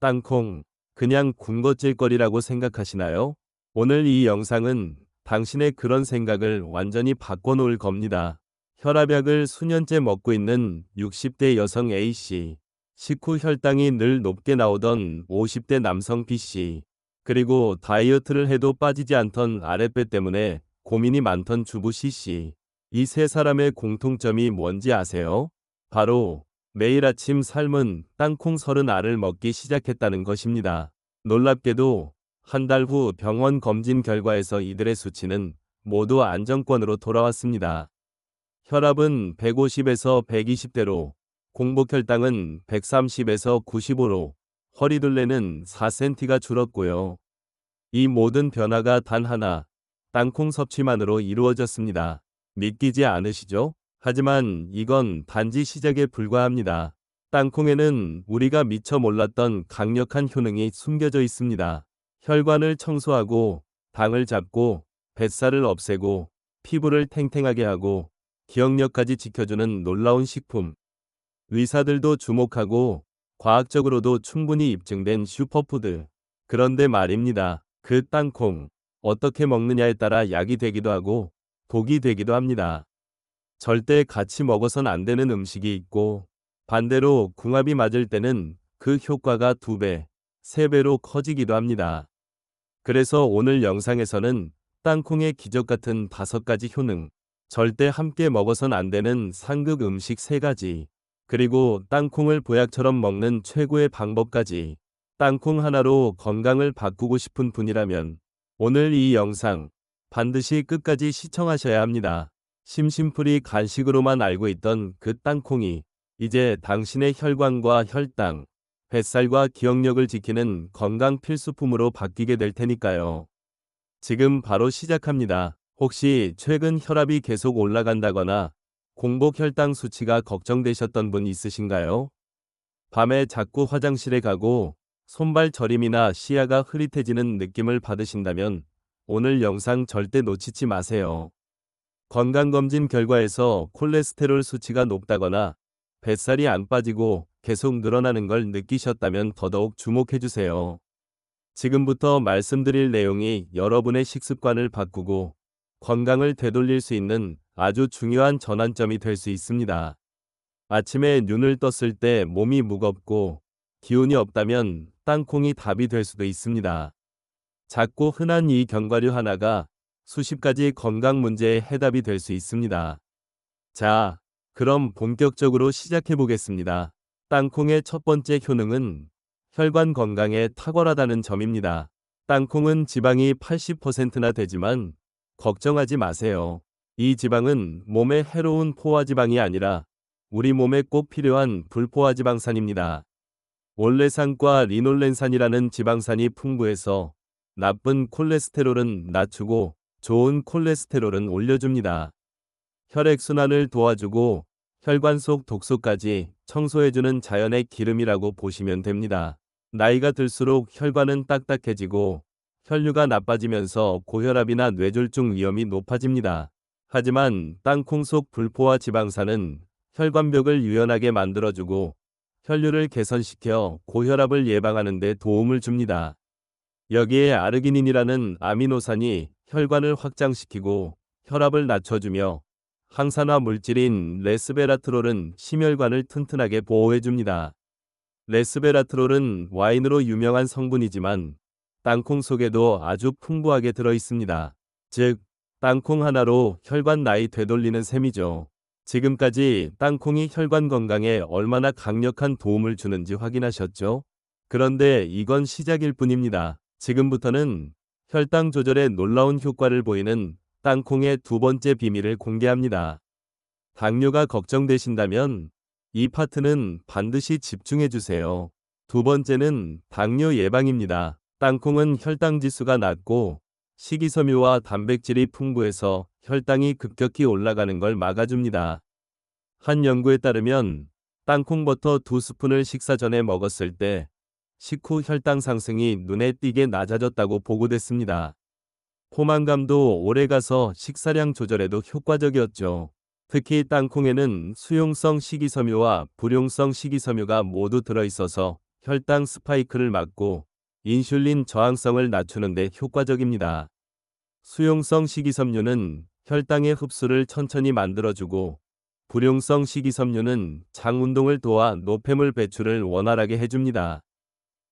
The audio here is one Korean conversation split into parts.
땅콩, 그냥 군것질거리라고 생각하시나요? 오늘 이 영상은 당신의 그런 생각을 완전히 바꿔놓을 겁니다. 혈압약을 수년째 먹고 있는 60대 여성 A씨, 식후 혈당이 늘 높게 나오던 50대 남성 B씨, 그리고 다이어트를 해도 빠지지 않던 아랫배 때문에 고민이 많던 주부 C씨. 이 세 사람의 공통점이 뭔지 아세요? 바로 매일 아침 삶은 땅콩 30알을 먹기 시작했다는 것입니다. 놀랍게도 한 달 후 병원 검진 결과에서 이들의 수치는 모두 안정권으로 돌아왔습니다. 혈압은 150에서 120대로, 공복혈당은 130에서 95로, 허리둘레는 4cm가 줄었고요. 이 모든 변화가 단 하나, 땅콩 섭취만으로 이루어졌습니다. 믿기지 않으시죠? 하지만 이건 단지 시작에 불과합니다. 땅콩에는 우리가 미처 몰랐던 강력한 효능이 숨겨져 있습니다. 혈관을 청소하고, 당을 잡고, 뱃살을 없애고, 피부를 탱탱하게 하고, 기억력까지 지켜주는 놀라운 식품. 의사들도 주목하고, 과학적으로도 충분히 입증된 슈퍼푸드. 그런데 말입니다. 그 땅콩, 어떻게 먹느냐에 따라 약이 되기도 하고, 독이 되기도 합니다. 절대 같이 먹어선 안 되는 음식이 있고, 반대로 궁합이 맞을 때는 그 효과가 2배, 3배로 커지기도 합니다. 그래서 오늘 영상에서는 땅콩의 기적 같은 5가지 효능, 절대 함께 먹어선 안 되는 상극 음식 3가지, 그리고 땅콩을 보약처럼 먹는 최고의 방법까지, 땅콩 하나로 건강을 바꾸고 싶은 분이라면 오늘 이 영상 반드시 끝까지 시청하셔야 합니다. 심심풀이 간식으로만 알고 있던 그 땅콩이 이제 당신의 혈관과 혈당, 뱃살과 기억력을 지키는 건강 필수품으로 바뀌게 될 테니까요. 지금 바로 시작합니다. 혹시 최근 혈압이 계속 올라간다거나 공복 혈당 수치가 걱정되셨던 분 있으신가요? 밤에 자꾸 화장실에 가고 손발 저림이나 시야가 흐릿해지는 느낌을 받으신다면 오늘 영상 절대 놓치지 마세요. 건강검진 결과에서 콜레스테롤 수치가 높다거나 뱃살이 안 빠지고 계속 늘어나는 걸 느끼셨다면 더더욱 주목해주세요. 지금부터 말씀드릴 내용이 여러분의 식습관을 바꾸고 건강을 되돌릴 수 있는 아주 중요한 전환점이 될 수 있습니다. 아침에 눈을 떴을 때 몸이 무겁고 기운이 없다면 땅콩이 답이 될 수도 있습니다. 작고 흔한 이 견과류 하나가 수십 가지 건강 문제의 해답이 될 수 있습니다. 자, 그럼 본격적으로 시작해 보겠습니다. 땅콩의 첫 번째 효능은 혈관 건강에 탁월하다는 점입니다. 땅콩은 지방이 80%나 되지만 걱정하지 마세요. 이 지방은 몸에 해로운 포화지방이 아니라 우리 몸에 꼭 필요한 불포화지방산입니다. 올레산과 리놀렌산이라는 지방산이 풍부해서 나쁜 콜레스테롤은 낮추고 좋은 콜레스테롤은 올려줍니다. 혈액순환을 도와주고 혈관 속 독소까지 청소해주는 자연의 기름이라고 보시면 됩니다. 나이가 들수록 혈관은 딱딱해지고 혈류가 나빠지면서 고혈압이나 뇌졸중 위험이 높아집니다. 하지만 땅콩 속 불포화 지방산은 혈관벽을 유연하게 만들어주고 혈류를 개선시켜 고혈압을 예방하는 데 도움을 줍니다. 여기에 아르기닌이라는 아미노산이 혈관을 확장시키고 혈압을 낮춰주며 항산화 물질인 레스베라트롤은 심혈관을 튼튼하게 보호해줍니다. 레스베라트롤은 와인으로 유명한 성분이지만 땅콩 속에도 아주 풍부하게 들어있습니다. 즉, 땅콩 하나로 혈관 나이 되돌리는 셈이죠. 지금까지 땅콩이 혈관 건강에 얼마나 강력한 도움을 주는지 확인하셨죠? 그런데 이건 시작일 뿐입니다. 지금부터는 혈당 조절에 놀라운 효과를 보이는 땅콩의 두 번째 비밀을 공개합니다. 당뇨가 걱정되신다면 이 파트는 반드시 집중해주세요. 두 번째는 당뇨 예방입니다. 땅콩은 혈당 지수가 낮고 식이섬유와 단백질이 풍부해서 혈당이 급격히 올라가는 걸 막아줍니다. 한 연구에 따르면 땅콩버터 2스푼을 식사 전에 먹었을 때 식후 혈당 상승이 눈에 띄게 낮아졌다고 보고됐습니다. 포만감도 오래가서 식사량 조절에도 효과적이었죠. 특히 땅콩에는 수용성 식이섬유와 불용성 식이섬유가 모두 들어있어서 혈당 스파이크를 막고 인슐린 저항성을 낮추는 데 효과적입니다. 수용성 식이섬유는 혈당의 흡수를 천천히 만들어주고 불용성 식이섬유는 장 운동을 도와 노폐물 배출을 원활하게 해줍니다.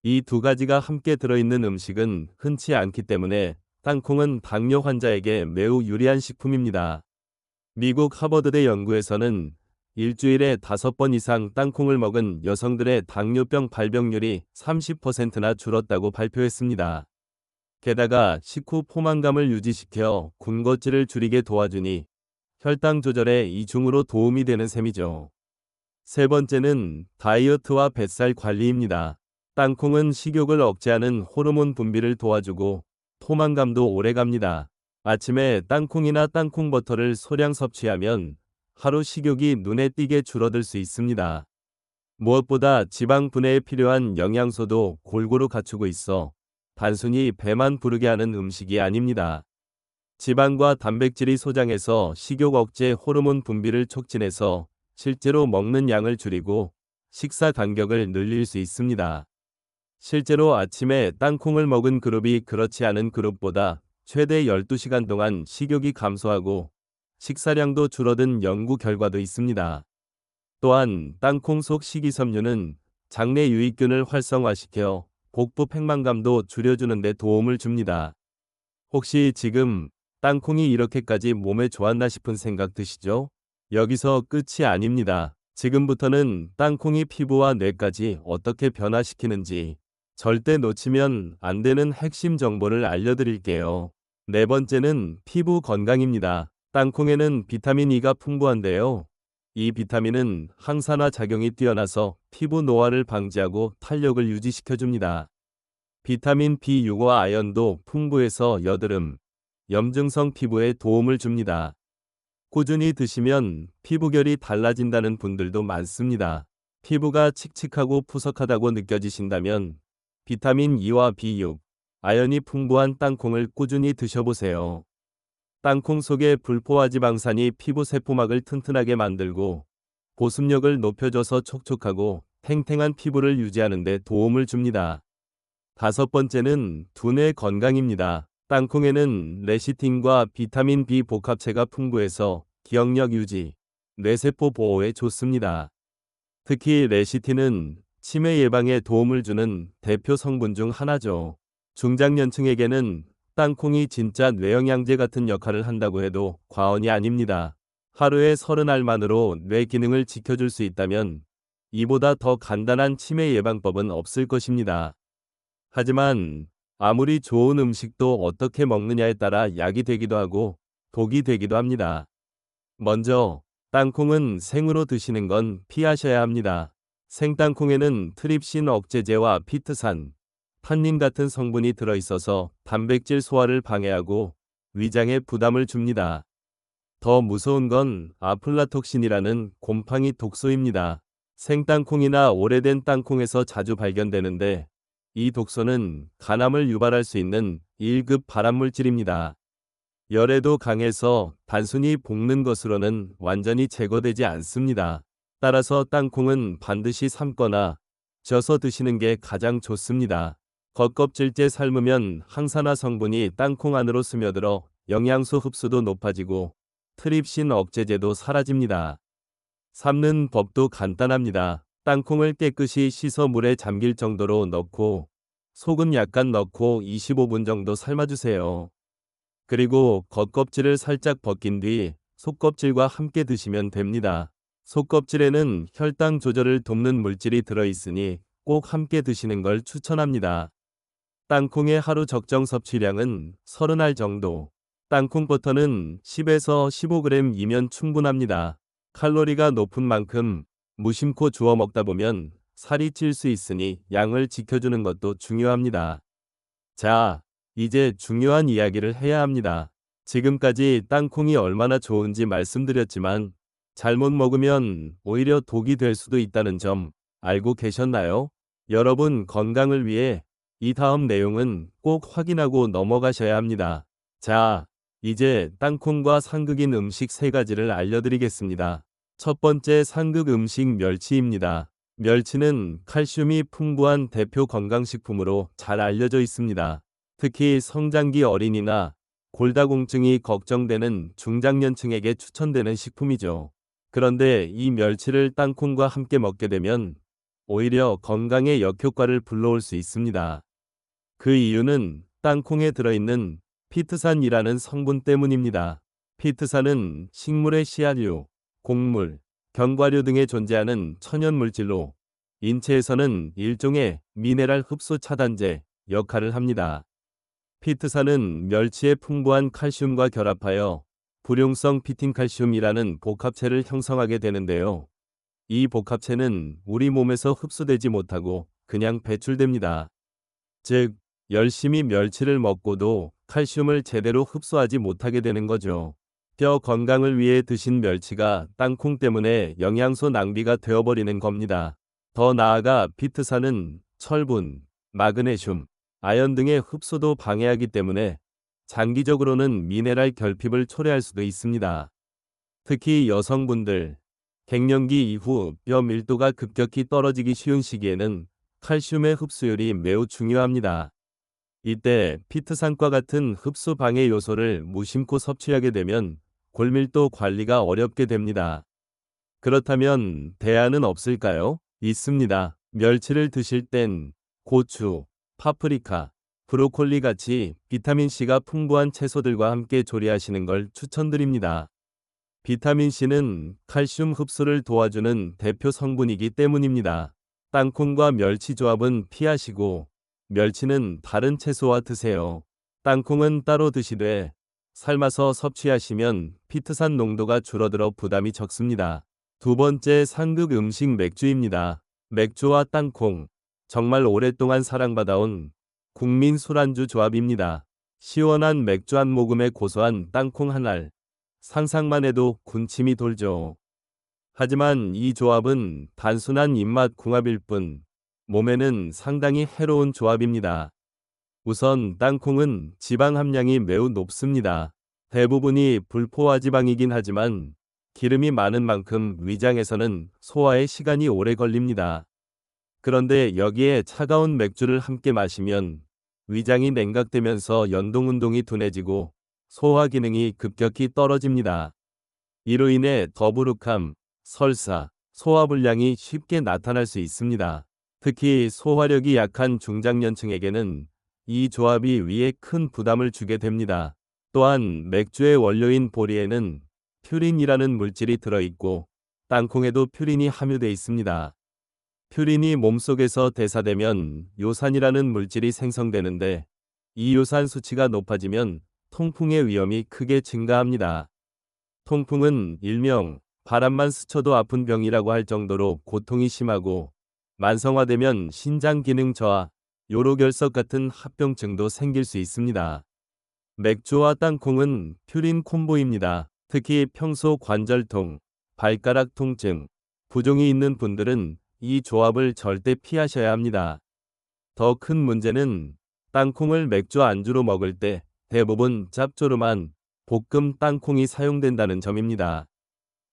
이 두 가지가 함께 들어있는 음식은 흔치 않기 때문에 땅콩은 당뇨 환자에게 매우 유리한 식품입니다. 미국 하버드대 연구에서는 일주일에 5번 이상 땅콩을 먹은 여성들의 당뇨병 발병률이 30%나 줄었다고 발표했습니다. 게다가 식후 포만감을 유지시켜 군것질을 줄이게 도와주니 혈당 조절에 이중으로 도움이 되는 셈이죠. 세 번째는 다이어트와 뱃살 관리입니다. 땅콩은 식욕을 억제하는 호르몬 분비를 도와주고 포만감도 오래갑니다. 아침에 땅콩이나 땅콩 버터를 소량 섭취하면 하루 식욕이 눈에 띄게 줄어들 수 있습니다. 무엇보다 지방 분해에 필요한 영양소도 골고루 갖추고 있어 단순히 배만 부르게 하는 음식이 아닙니다. 지방과 단백질이 소장해서 식욕 억제 호르몬 분비를 촉진해서 실제로 먹는 양을 줄이고 식사 간격을 늘릴 수 있습니다. 실제로 아침에 땅콩을 먹은 그룹이 그렇지 않은 그룹보다 최대 12시간 동안 식욕이 감소하고 식사량도 줄어든 연구 결과도 있습니다. 또한 땅콩 속 식이섬유는 장내 유익균을 활성화시켜 복부 팽만감도 줄여주는 데 도움을 줍니다. 혹시 지금 땅콩이 이렇게까지 몸에 좋았나 싶은 생각 드시죠? 여기서 끝이 아닙니다. 지금부터는 땅콩이 피부와 뇌까지 어떻게 변화시키는지 절대 놓치면 안 되는 핵심 정보를 알려드릴게요. 네 번째는 피부 건강입니다. 땅콩에는 비타민 E가 풍부한데요. 이 비타민은 항산화 작용이 뛰어나서 피부 노화를 방지하고 탄력을 유지시켜줍니다. 비타민 B6와 아연도 풍부해서 여드름, 염증성 피부에 도움을 줍니다. 꾸준히 드시면 피부결이 달라진다는 분들도 많습니다. 피부가 칙칙하고 푸석하다고 느껴지신다면 비타민 E와 B6, 아연이 풍부한 땅콩을 꾸준히 드셔보세요. 땅콩 속의 불포화 지방산이 피부 세포막을 튼튼하게 만들고 보습력을 높여줘서 촉촉하고 탱탱한 피부를 유지하는 데 도움을 줍니다. 다섯 번째는 두뇌 건강입니다. 땅콩에는 레시틴과 비타민 B 복합체가 풍부해서 기억력 유지, 뇌세포 보호에 좋습니다. 특히 레시틴은 치매 예방에 도움을 주는 대표 성분 중 하나죠. 중장년층에게는 땅콩이 진짜 뇌영양제 같은 역할을 한다고 해도 과언이 아닙니다. 하루에 30알만으로 뇌 기능을 지켜줄 수 있다면 이보다 더 간단한 치매 예방법은 없을 것입니다. 하지만 아무리 좋은 음식도 어떻게 먹느냐에 따라 약이 되기도 하고 독이 되기도 합니다. 먼저 땅콩은 생으로 드시는 건 피하셔야 합니다. 생땅콩에는 트립신 억제제와 피트산, 탄닌 같은 성분이 들어있어서 단백질 소화를 방해하고 위장에 부담을 줍니다. 더 무서운 건 아플라톡신이라는 곰팡이 독소입니다. 생땅콩이나 오래된 땅콩에서 자주 발견되는데 이 독소는 간암을 유발할 수 있는 1급 발암물질입니다. 열에도 강해서 단순히 볶는 것으로는 완전히 제거되지 않습니다. 따라서 땅콩은 반드시 삶거나 쪄서 드시는 게 가장 좋습니다. 겉껍질째 삶으면 항산화 성분이 땅콩 안으로 스며들어 영양소 흡수도 높아지고 트립신 억제제도 사라집니다. 삶는 법도 간단합니다. 땅콩을 깨끗이 씻어 물에 잠길 정도로 넣고 소금 약간 넣고 25분 정도 삶아주세요. 그리고 겉껍질을 살짝 벗긴 뒤 속껍질과 함께 드시면 됩니다. 속껍질에는 혈당 조절을 돕는 물질이 들어있으니 꼭 함께 드시는 걸 추천합니다. 땅콩의 하루 적정 섭취량은 30알 정도. 땅콩 버터는 10에서 15g이면 충분합니다. 칼로리가 높은 만큼 무심코 주워 먹다 보면 살이 찔 수 있으니 양을 지켜주는 것도 중요합니다. 자, 이제 중요한 이야기를 해야 합니다. 지금까지 땅콩이 얼마나 좋은지 말씀드렸지만 잘못 먹으면 오히려 독이 될 수도 있다는 점 알고 계셨나요? 여러분 건강을 위해 이 다음 내용은 꼭 확인하고 넘어가셔야 합니다. 자, 이제 땅콩과 상극인 음식 3가지를 알려드리겠습니다. 첫 번째 상극 음식 멸치입니다. 멸치는 칼슘이 풍부한 대표 건강식품으로 잘 알려져 있습니다. 특히 성장기 어린이나 골다공증이 걱정되는 중장년층에게 추천되는 식품이죠. 그런데 이 멸치를 땅콩과 함께 먹게 되면 오히려 건강에 역효과를 불러올 수 있습니다. 그 이유는 땅콩에 들어있는 피트산이라는 성분 때문입니다. 피트산은 식물의 씨앗류, 곡물, 견과류 등에 존재하는 천연물질로 인체에서는 일종의 미네랄 흡수 차단제 역할을 합니다. 피트산은 멸치의 풍부한 칼슘과 결합하여 불용성 피틴칼슘이라는 복합체를 형성하게 되는데요. 이 복합체는 우리 몸에서 흡수되지 못하고 그냥 배출됩니다. 즉, 열심히 멸치를 먹고도 칼슘을 제대로 흡수하지 못하게 되는 거죠. 뼈 건강을 위해 드신 멸치가 땅콩 때문에 영양소 낭비가 되어버리는 겁니다. 더 나아가 피트산은 철분, 마그네슘, 아연 등의 흡수도 방해하기 때문에 장기적으로는 미네랄 결핍을 초래할 수도 있습니다. 특히 여성분들, 갱년기 이후 뼈 밀도가 급격히 떨어지기 쉬운 시기에는 칼슘의 흡수율이 매우 중요합니다. 이때 피트산과 같은 흡수 방해 요소를 무심코 섭취하게 되면 골밀도 관리가 어렵게 됩니다. 그렇다면 대안은 없을까요? 있습니다. 멸치를 드실 땐 고추, 파프리카, 브로콜리 같이 비타민C가 풍부한 채소들과 함께 조리하시는 걸 추천드립니다. 비타민C는 칼슘 흡수를 도와주는 대표 성분이기 때문입니다. 땅콩과 멸치 조합은 피하시고 멸치는 다른 채소와 드세요. 땅콩은 따로 드시되 삶아서 섭취하시면 피트산 농도가 줄어들어 부담이 적습니다. 두 번째 상급 음식 맥주입니다. 맥주와 땅콩, 정말 오랫동안 사랑받아온 국민 술안주 조합입니다. 시원한 맥주 한 모금에 고소한 땅콩 한 알, 상상만 해도 군침이 돌죠. 하지만 이 조합은 단순한 입맛 궁합일 뿐 몸에는 상당히 해로운 조합입니다. 우선 땅콩은 지방 함량이 매우 높습니다. 대부분이 불포화 지방이긴 하지만 기름이 많은 만큼 위장에서는 소화에 시간이 오래 걸립니다. 그런데 여기에 차가운 맥주를 함께 마시면 위장이 냉각되면서 연동운동이 둔해지고 소화 기능이 급격히 떨어집니다. 이로 인해 더부룩함, 설사, 소화불량이 쉽게 나타날 수 있습니다. 특히 소화력이 약한 중장년층에게는 이 조합이 위에 큰 부담을 주게 됩니다. 또한 맥주의 원료인 보리에는 퓨린이라는 물질이 들어있고 땅콩에도 퓨린이 함유되어 있습니다. 퓨린이 몸속에서 대사되면 요산이라는 물질이 생성되는데 이 요산 수치가 높아지면 통풍의 위험이 크게 증가합니다. 통풍은 일명 바람만 스쳐도 아픈 병이라고 할 정도로 고통이 심하고 만성화되면 신장 기능 저하, 요로결석 같은 합병증도 생길 수 있습니다. 맥주와 땅콩은 퓨린 콤보입니다. 특히 평소 관절통, 발가락 통증, 부종이 있는 분들은 이 조합을 절대 피하셔야 합니다. 더 큰 문제는 땅콩을 맥주 안주로 먹을 때 대부분 짭조름한 볶음 땅콩이 사용된다는 점입니다.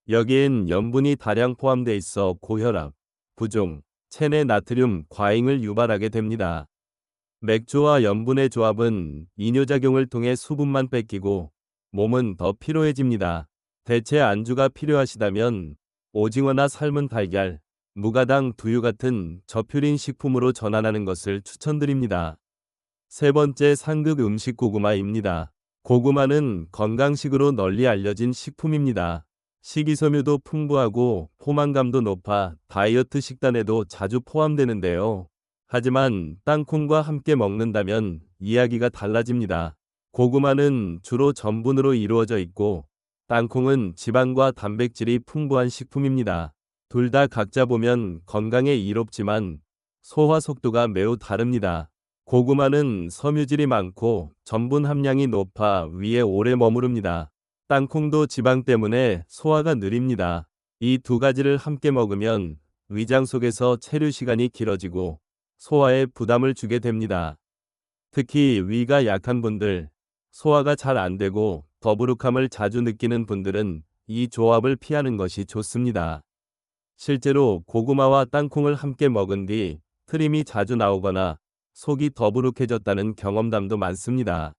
여기엔 염분이 다량 포함돼 있어 고혈압, 부종, 체내 나트륨 과잉을 유발하게 됩니다. 맥주와 염분의 조합은 이뇨작용을 통해 수분만 뺏기고 몸은 더 피로해집니다. 대체 안주가 필요하시다면 오징어나 삶은 달걀, 무가당 두유 같은 저퓨린 식품으로 전환하는 것을 추천드립니다. 세 번째 상급 음식 고구마입니다. 고구마는 건강식으로 널리 알려진 식품입니다. 식이섬유도 풍부하고 포만감도 높아 다이어트 식단에도 자주 포함되는데요. 하지만 땅콩과 함께 먹는다면 이야기가 달라집니다. 고구마는 주로 전분으로 이루어져 있고 땅콩은 지방과 단백질이 풍부한 식품입니다. 둘 다 각자 보면 건강에 이롭지만 소화 속도가 매우 다릅니다. 고구마는 섬유질이 많고 전분 함량이 높아 위에 오래 머무릅니다. 땅콩도 지방 때문에 소화가 느립니다. 이 두 가지를 함께 먹으면 위장 속에서 체류 시간이 길어지고 소화에 부담을 주게 됩니다. 특히 위가 약한 분들, 소화가 잘 안 되고 더부룩함을 자주 느끼는 분들은 이 조합을 피하는 것이 좋습니다. 실제로 고구마와 땅콩을 함께 먹은 뒤 트림이 자주 나오거나 속이 더부룩해졌다는 경험담도 많습니다.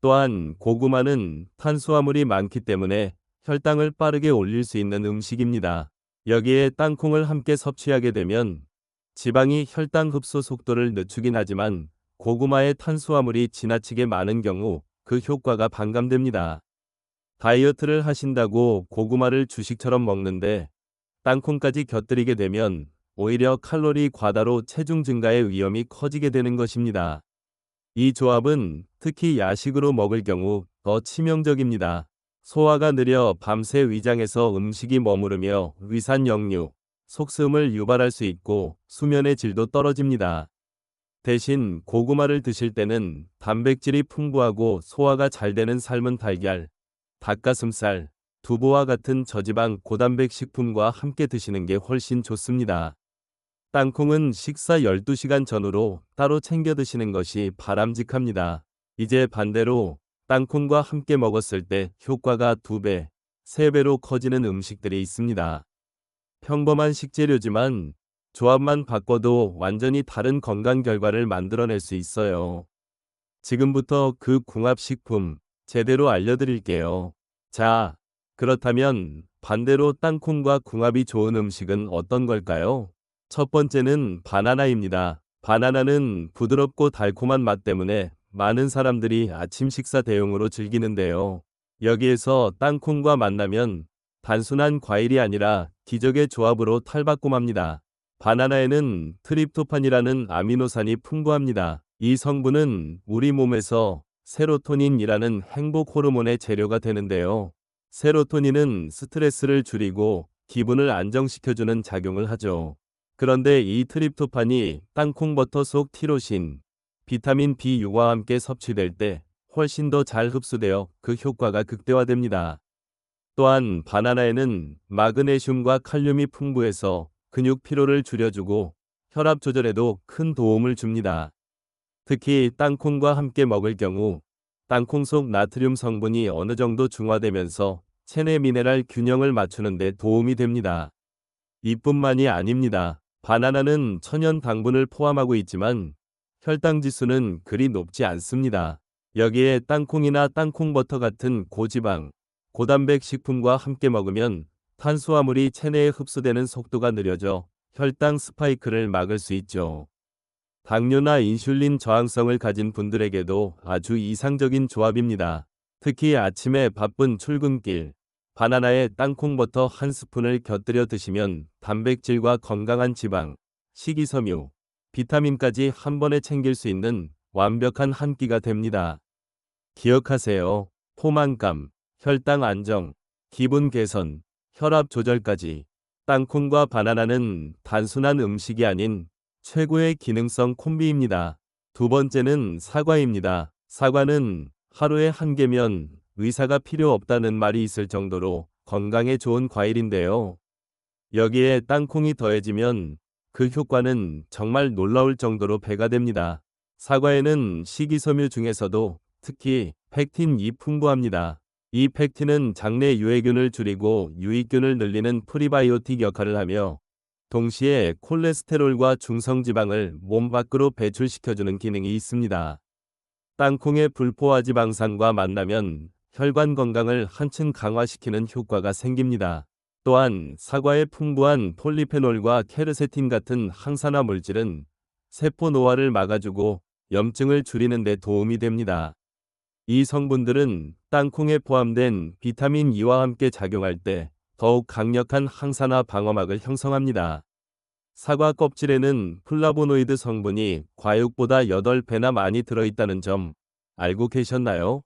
또한 고구마는 탄수화물이 많기 때문에 혈당을 빠르게 올릴 수 있는 음식입니다. 여기에 땅콩을 함께 섭취하게 되면 지방이 혈당 흡수 속도를 늦추긴 하지만 고구마의 탄수화물이 지나치게 많은 경우 그 효과가 반감됩니다. 다이어트를 하신다고 고구마를 주식처럼 먹는데 땅콩까지 곁들이게 되면 오히려 칼로리 과다로 체중 증가의 위험이 커지게 되는 것입니다. 이 조합은 특히 야식으로 먹을 경우 더 치명적입니다. 소화가 느려 밤새 위장에서 음식이 머무르며 위산 역류, 속쓰음을 유발할 수 있고 수면의 질도 떨어집니다. 대신 고구마를 드실 때는 단백질이 풍부하고 소화가 잘 되는 삶은 달걀, 닭가슴살, 두부와 같은 저지방 고단백 식품과 함께 드시는 게 훨씬 좋습니다. 땅콩은 식사 12시간 전후로 따로 챙겨 드시는 것이 바람직합니다. 이제 반대로 땅콩과 함께 먹었을 때 효과가 2배, 3배로 커지는 음식들이 있습니다. 평범한 식재료지만 조합만 바꿔도 완전히 다른 건강 결과를 만들어낼 수 있어요. 지금부터 그 궁합식품 제대로 알려드릴게요. 자, 그렇다면 반대로 땅콩과 궁합이 좋은 음식은 어떤 걸까요? 첫 번째는 바나나입니다. 바나나는 부드럽고 달콤한 맛 때문에 많은 사람들이 아침 식사 대용으로 즐기는데요. 여기에서 땅콩과 만나면 단순한 과일이 아니라 기적의 조합으로 탈바꿈합니다. 바나나에는 트립토판이라는 아미노산이 풍부합니다. 이 성분은 우리 몸에서 세로토닌이라는 행복 호르몬의 재료가 되는데요. 세로토닌은 스트레스를 줄이고 기분을 안정시켜주는 작용을 하죠. 그런데 이 트립토판이 땅콩버터 속 티로신, 비타민 B6와 함께 섭취될 때 훨씬 더 잘 흡수되어 그 효과가 극대화됩니다. 또한 바나나에는 마그네슘과 칼륨이 풍부해서 근육 피로를 줄여주고 혈압 조절에도 큰 도움을 줍니다. 특히 땅콩과 함께 먹을 경우 땅콩 속 나트륨 성분이 어느 정도 중화되면서 체내 미네랄 균형을 맞추는 데 도움이 됩니다. 이뿐만이 아닙니다. 바나나는 천연 당분을 포함하고 있지만 혈당 지수는 그리 높지 않습니다. 여기에 땅콩이나 땅콩버터 같은 고지방, 고단백 식품과 함께 먹으면 탄수화물이 체내에 흡수되는 속도가 느려져 혈당 스파이크를 막을 수 있죠. 당뇨나 인슐린 저항성을 가진 분들에게도 아주 이상적인 조합입니다. 특히 아침에 바쁜 출근길, 바나나에 땅콩버터 한 스푼을 곁들여 드시면 단백질과 건강한 지방, 식이섬유, 비타민까지 한 번에 챙길 수 있는 완벽한 한 끼가 됩니다. 기억하세요. 포만감, 혈당 안정, 기분 개선, 혈압 조절까지. 땅콩과 바나나는 단순한 음식이 아닌 최고의 기능성 콤비입니다. 두 번째는 사과입니다. 사과는 하루에 한 개면 의사가 필요 없다는 말이 있을 정도로 건강에 좋은 과일인데요. 여기에 땅콩이 더해지면 그 효과는 정말 놀라울 정도로 배가 됩니다. 사과에는 식이섬유 중에서도 특히 펙틴이 풍부합니다. 이 펙틴은 장내 유해균을 줄이고 유익균을 늘리는 프리바이오틱 역할을 하며 동시에 콜레스테롤과 중성지방을 몸 밖으로 배출시켜주는 기능이 있습니다. 땅콩의 불포화지방산과 만나면 혈관 건강을 한층 강화시키는 효과가 생깁니다. 또한 사과의 풍부한 폴리페놀과 케르세틴 같은 항산화 물질은 세포 노화를 막아주고 염증을 줄이는 데 도움이 됩니다. 이 성분들은 땅콩에 포함된 비타민 E와 함께 작용할 때 더욱 강력한 항산화 방어막을 형성합니다. 사과 껍질에는 플라보노이드 성분이 과육보다 8배나 많이 들어있다는 점 알고 계셨나요?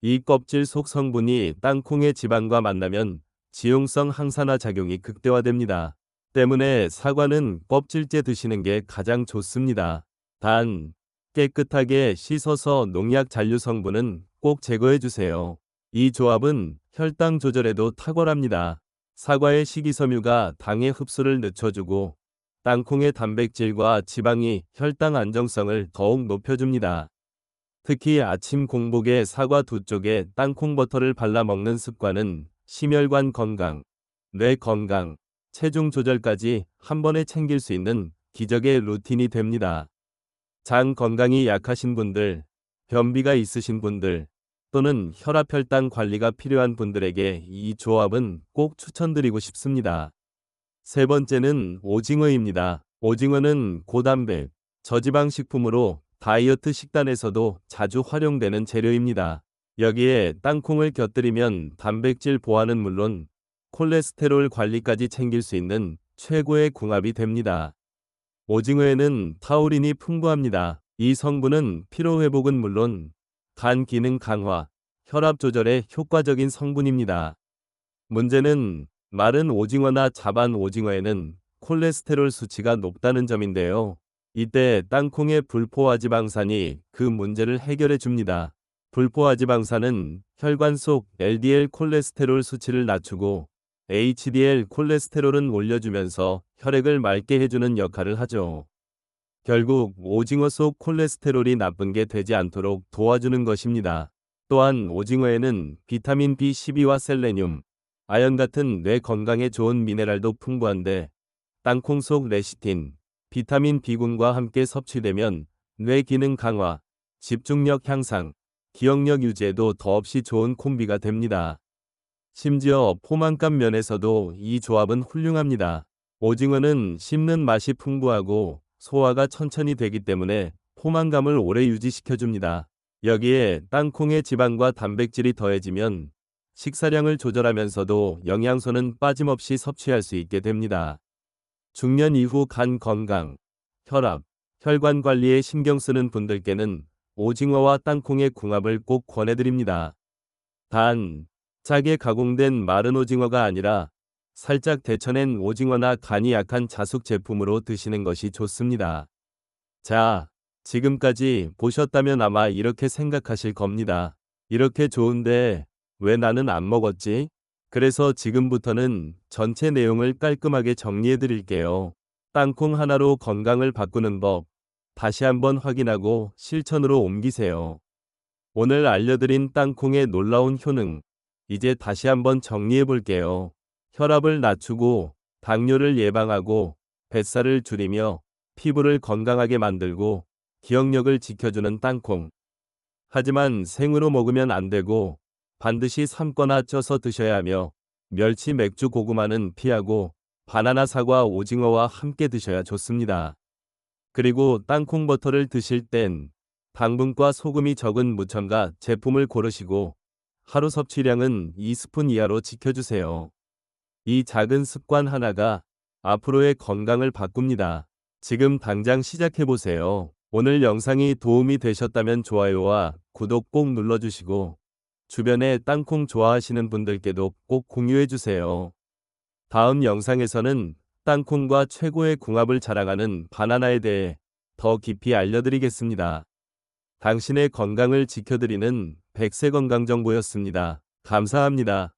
이 껍질 속 성분이 땅콩의 지방과 만나면 지용성 항산화 작용이 극대화됩니다. 때문에 사과는 껍질째 드시는 게 가장 좋습니다. 단, 깨끗하게 씻어서 농약 잔류 성분은 꼭 제거해 주세요. 이 조합은 혈당 조절에도 탁월합니다. 사과의 식이섬유가 당의 흡수를 늦춰주고 땅콩의 단백질과 지방이 혈당 안정성을 더욱 높여줍니다. 특히 아침 공복에 사과 두 쪽에 땅콩버터를 발라 먹는 습관은 심혈관 건강, 뇌 건강, 체중 조절까지 한 번에 챙길 수 있는 기적의 루틴이 됩니다. 장 건강이 약하신 분들, 변비가 있으신 분들, 또는 혈압 혈당 관리가 필요한 분들에게 이 조합은 꼭 추천드리고 싶습니다. 세 번째는 오징어입니다. 오징어는 고단백, 저지방 식품으로 다이어트 식단에서도 자주 활용되는 재료입니다. 여기에 땅콩을 곁들이면 단백질 보완은 물론 콜레스테롤 관리까지 챙길 수 있는 최고의 궁합이 됩니다. 오징어에는 타우린이 풍부합니다. 이 성분은 피로회복은 물론 간 기능 강화, 혈압 조절에 효과적인 성분입니다. 문제는 마른 오징어나 자반 오징어에는 콜레스테롤 수치가 높다는 점인데요. 이때 땅콩의 불포화지방산이 그 문제를 해결해 줍니다. 불포화지방산은 혈관 속 LDL 콜레스테롤 수치를 낮추고 HDL 콜레스테롤은 올려주면서 혈액을 맑게 해주는 역할을 하죠. 결국 오징어 속 콜레스테롤이 나쁜 게 되지 않도록 도와주는 것입니다. 또한 오징어에는 비타민 B12와 셀레늄, 아연 같은 뇌 건강에 좋은 미네랄도 풍부한데 땅콩 속 레시틴, 비타민 B군과 함께 섭취되면 뇌 기능 강화, 집중력 향상, 기억력 유지에도 더없이 좋은 콤비가 됩니다. 심지어 포만감 면에서도 이 조합은 훌륭합니다. 오징어는 씹는 맛이 풍부하고 소화가 천천히 되기 때문에 포만감을 오래 유지시켜줍니다. 여기에 땅콩의 지방과 단백질이 더해지면 식사량을 조절하면서도 영양소는 빠짐없이 섭취할 수 있게 됩니다. 중년 이후 간 건강, 혈압, 혈관 관리에 신경 쓰는 분들께는 오징어와 땅콩의 궁합을 꼭 권해드립니다. 단, 짜게 가공된 마른 오징어가 아니라 살짝 데쳐낸 오징어나 간이 약한 자숙 제품으로 드시는 것이 좋습니다. 자, 지금까지 보셨다면 아마 이렇게 생각하실 겁니다. 이렇게 좋은데 왜 나는 안 먹었지? 그래서 지금부터는 전체 내용을 깔끔하게 정리해 드릴게요. 땅콩 하나로 건강을 바꾸는 법, 다시 한번 확인하고 실천으로 옮기세요. 오늘 알려드린 땅콩의 놀라운 효능, 이제 다시 한번 정리해 볼게요. 혈압을 낮추고 당뇨를 예방하고 뱃살을 줄이며 피부를 건강하게 만들고 기억력을 지켜주는 땅콩. 하지만 생으로 먹으면 안 되고 반드시 삶거나 쪄서 드셔야 하며 멸치, 맥주, 고구마는 피하고 바나나, 사과, 오징어와 함께 드셔야 좋습니다. 그리고 땅콩 버터를 드실 땐 당분과 소금이 적은 무첨가 제품을 고르시고 하루 섭취량은 2스푼 이하로 지켜주세요. 이 작은 습관 하나가 앞으로의 건강을 바꿉니다. 지금 당장 시작해보세요. 오늘 영상이 도움이 되셨다면 좋아요와 구독 꼭 눌러주시고 주변에 땅콩 좋아하시는 분들께도 꼭 공유해주세요. 다음 영상에서는 땅콩과 최고의 궁합을 자랑하는 바나나에 대해 더 깊이 알려드리겠습니다. 당신의 건강을 지켜드리는 백세건강정보였습니다. 감사합니다.